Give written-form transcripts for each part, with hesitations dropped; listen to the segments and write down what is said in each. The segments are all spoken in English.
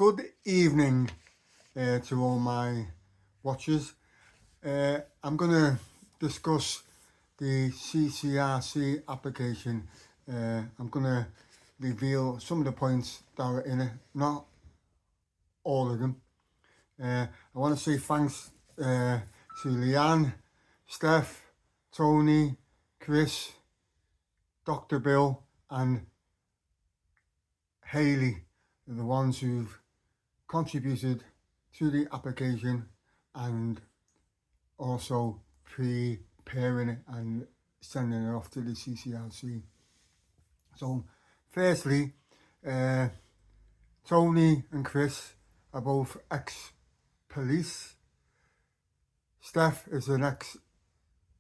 Good evening to all my watchers. I'm going to discuss the CCRC application. I'm going to reveal some of the points that are in it, not all of them. I want to say thanks to Leanne, Steph, Tony, Chris, Dr. Bill and Hayley, the ones who've contributed to the application and also preparing it and sending it off to the CCRC. So firstly, Tony and Chris are both ex-police. Steph is an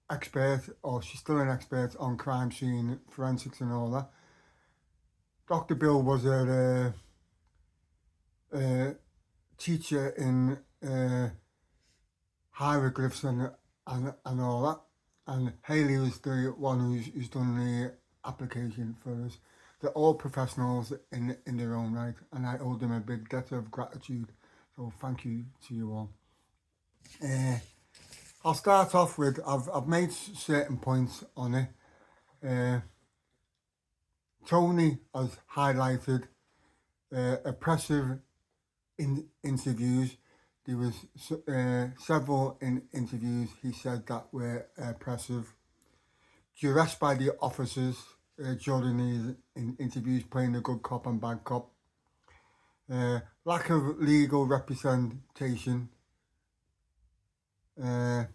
expert, or she's still an expert on crime scene forensics and all that. Dr. Bill was a teacher in hieroglyphs and all that, and Hayley was the one who's done the application for us. They're all professionals in their own right, and I owe them a big debt of gratitude, so thank you to you all. I'll start off with, I've made certain points on it. Tony has highlighted oppressive interviews. There was several interviews he said that were oppressive. Duress by the officers during these interviews, playing the good cop and bad cop. Lack of legal representation. There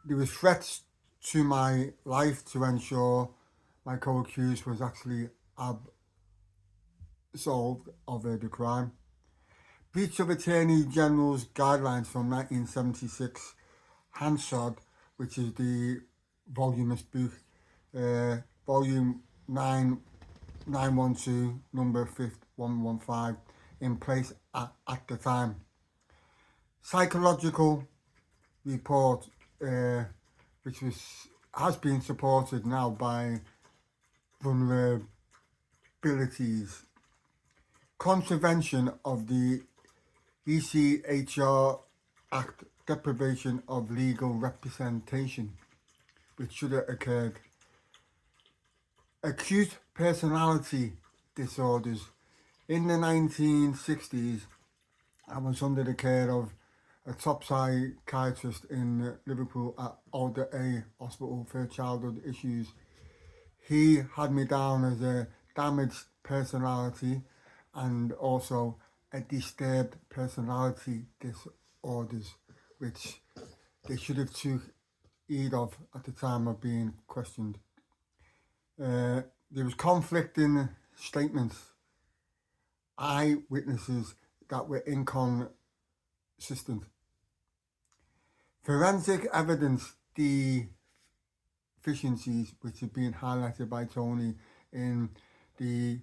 was threats to my life to ensure my co-accused was actually absolved of the crime. Breach of Attorney General's guidelines from 1976, Hansard, which is the voluminous book, volume 912, number 115, in place at the time. Psychological report, which has been supported now by vulnerabilities. Contravention of the ECHR Act, deprivation of legal representation, which should have occurred. Acute personality disorders. In the 1960s, I was under the care of a top psychiatrist in Liverpool at Alder A Hospital for Childhood Issues. He had me down as a damaged personality and also a disturbed personality disorders, which they should have took heed of at the time of being questioned. There was conflicting statements, eyewitnesses that were inconsistent. Forensic evidence deficiencies, which have been highlighted by Tony in the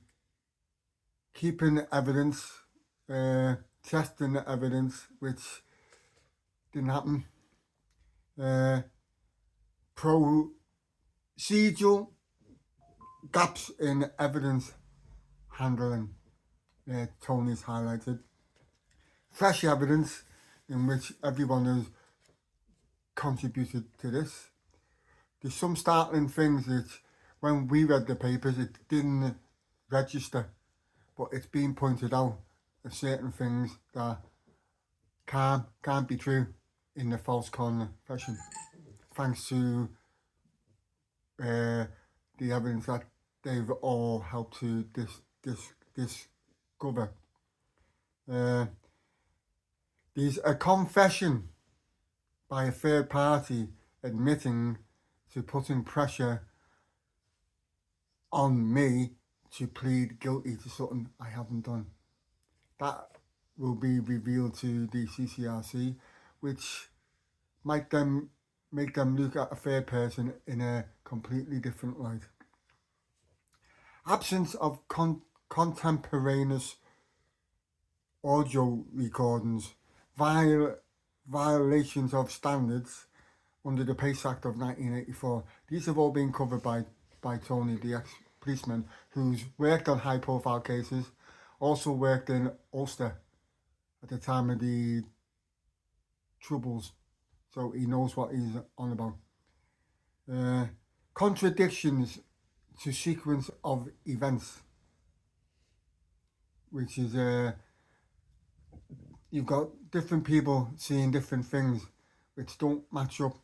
keeping evidence, testing the evidence, which didn't happen. Procedural gaps in evidence handling, Tony's highlighted. Fresh evidence, in which everyone has contributed to this. There's some startling things that when we read the papers it didn't register, but it's been pointed out of certain things that can't be true in the false confession, thanks to the evidence that they've all helped to discover. There's a confession by a third party admitting to putting pressure on me to plead guilty to something I haven't done. That will be revealed to the CCRC, which might then make them look at a third person in a completely different light. Absence of contemporaneous audio recordings, violations of standards under the PACE Act of 1984. These have all been covered by Tony, the ex-policeman, who's worked on high-profile cases, Also worked in Ulster at the time of the Troubles, so he knows what he's on about. Contradictions to sequence of events, which is you've got different people seeing different things which don't match up.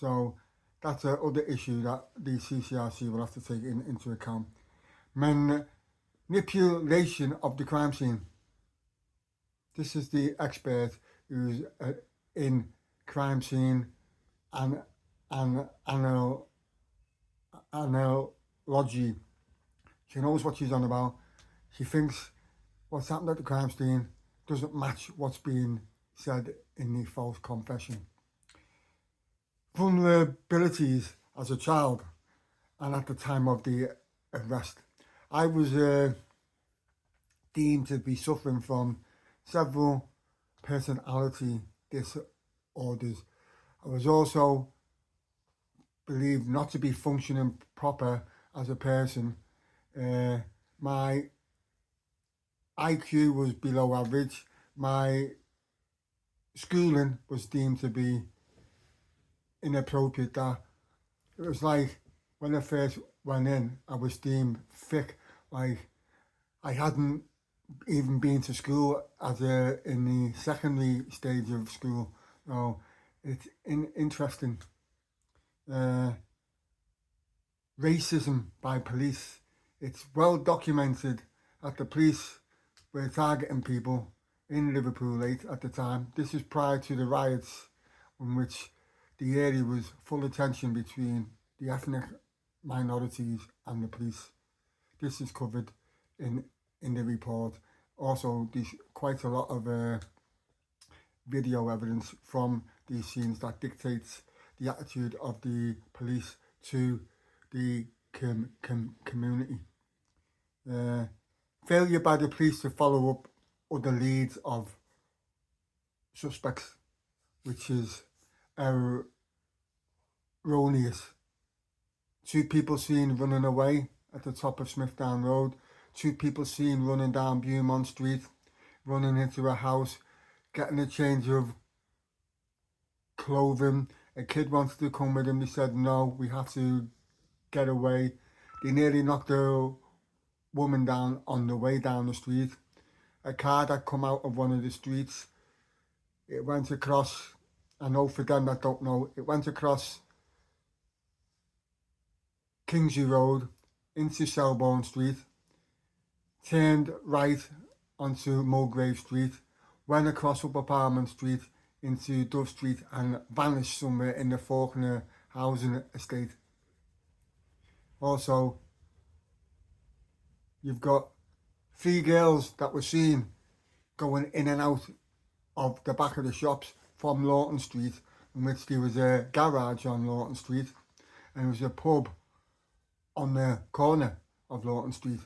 So that's another issue that the CCRC will have to take into account. Manipulation of the crime scene. This is the expert who's in crime scene and analogy. She knows what she's on about. She thinks what's happened at the crime scene doesn't match what's being said in the false confession. Vulnerabilities as a child and at the time of the arrest. I was deemed to be suffering from several personality disorders. I was also believed not to be functioning proper as a person. My IQ was below average. My schooling was deemed to be inappropriate. That it was like when I first went in, I was deemed thick. Like I hadn't even been to school in the secondary stage of school. So it's interesting. Racism by police. It's well documented that the police were targeting people in Liverpool 8 at the time. This is prior to the riots, in which the area was full of tension between the ethnic minorities and the police. This is covered in the report. Also, there's quite a lot of video evidence from these scenes that dictates the attitude of the police to the community. Failure by the police to follow up other leads of suspects, which is erroneous. 2 people seen running away at the top of Smithdown Road. 2 people seen running down Beaumont Street, running into a house, getting a change of clothing. A kid wanted to come with him. They said, no, we have to get away. They nearly knocked a woman down on the way down the street. A car that come out of one of the streets, it went across, I know for them that don't know, it went across Kingsley Road into Selborne Street, turned right onto Mulgrave Street, went across Upper Parliament Street into Dove Street and vanished somewhere in the Faulkner housing estate. Also, you've got 3 girls that were seen going in and out of the back of the shops from Lawton Street, in which there was a garage on Lawton Street and there was a pub on the corner of Lawton Street,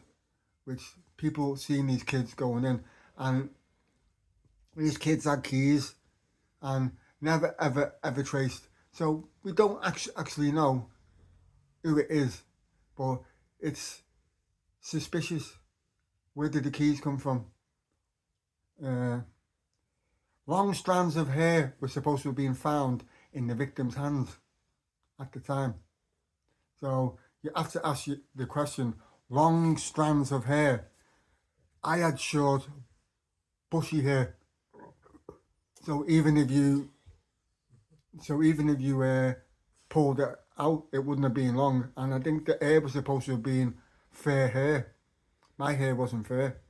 which people seen these kids going in, and these kids had keys and never ever traced. So we don't actually know who it is, but it's suspicious. Where did the keys come from? Long strands of hair were supposed to have been found in the victim's hands at the time. So you have to ask the question, long strands of hair. I had short, bushy hair. So even if you pulled it out, it wouldn't have been long. And I think the hair was supposed to have been fair hair. My hair wasn't fair.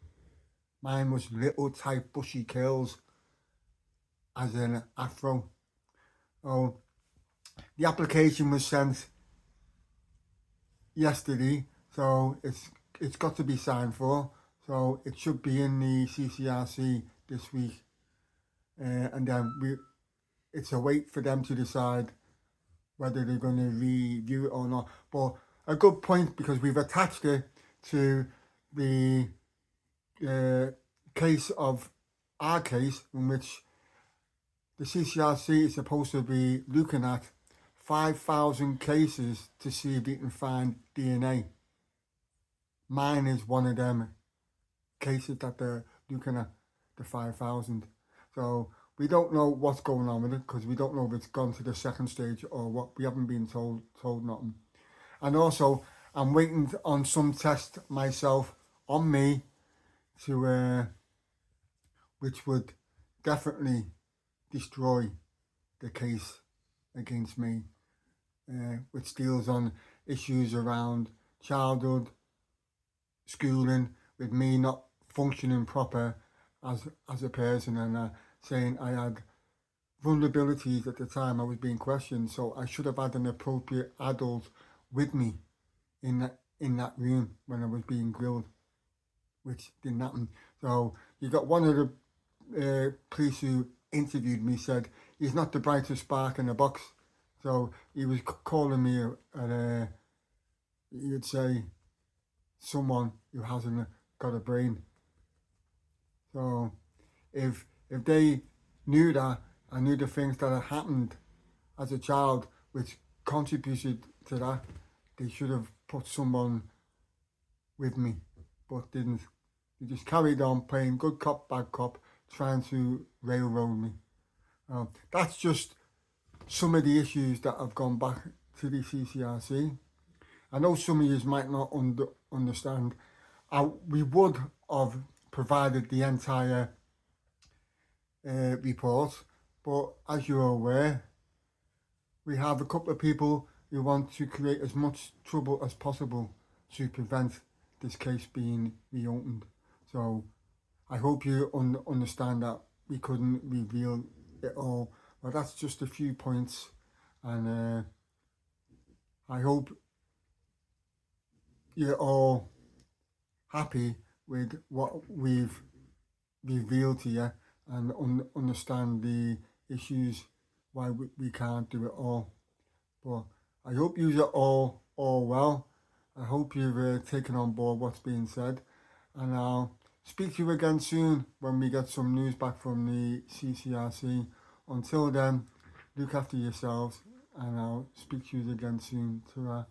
Mine was little tight bushy curls, as in afro. Oh, the application was sent yesterday, so it's got to be signed for. So it should be in the CCRC this week, and then it's a wait for them to decide whether they're going to review it or not. But a good point, because we've attached it to the case of our case, in which the CCRC is supposed to be looking at 5,000 cases to see if they can find DNA. Mine is one of them cases that they're looking at, the 5,000. So we don't know what's going on with it because we don't know if it's gone to the second stage or what. We haven't been told nothing. And also, I'm waiting on some test myself on me to which would definitely destroy the case against me, which deals on issues around childhood, schooling, with me not functioning proper as a person, and saying I had vulnerabilities at the time I was being questioned, so I should have had an appropriate adult with me in that room when I was being grilled, which didn't happen. So you got one of the police who interviewed me said he's not the brightest spark in the box. So he was calling me you'd say someone who hasn't got a brain. So if they knew that, I knew the things that had happened as a child which contributed to that, they should have put someone with me, but didn't. They just carried on playing good cop, bad cop, trying to railroad me. That's just some of the issues that have gone back to the CCRC. I know some of you might not understand. We would have provided the entire report, but as you're aware, we have a couple of people who want to create as much trouble as possible to prevent this case being reopened. So I hope you understand that we couldn't reveal it all. But that's just a few points, and I hope you're all happy with what we've revealed to you and understand the issues why we can't do it all. But I hope you are all well. I hope you've taken on board what's being said, and I'll speak to you again soon when we get some news back from the CCRC. Until then, look after yourselves, and I'll speak to you again soon. Ta-ra.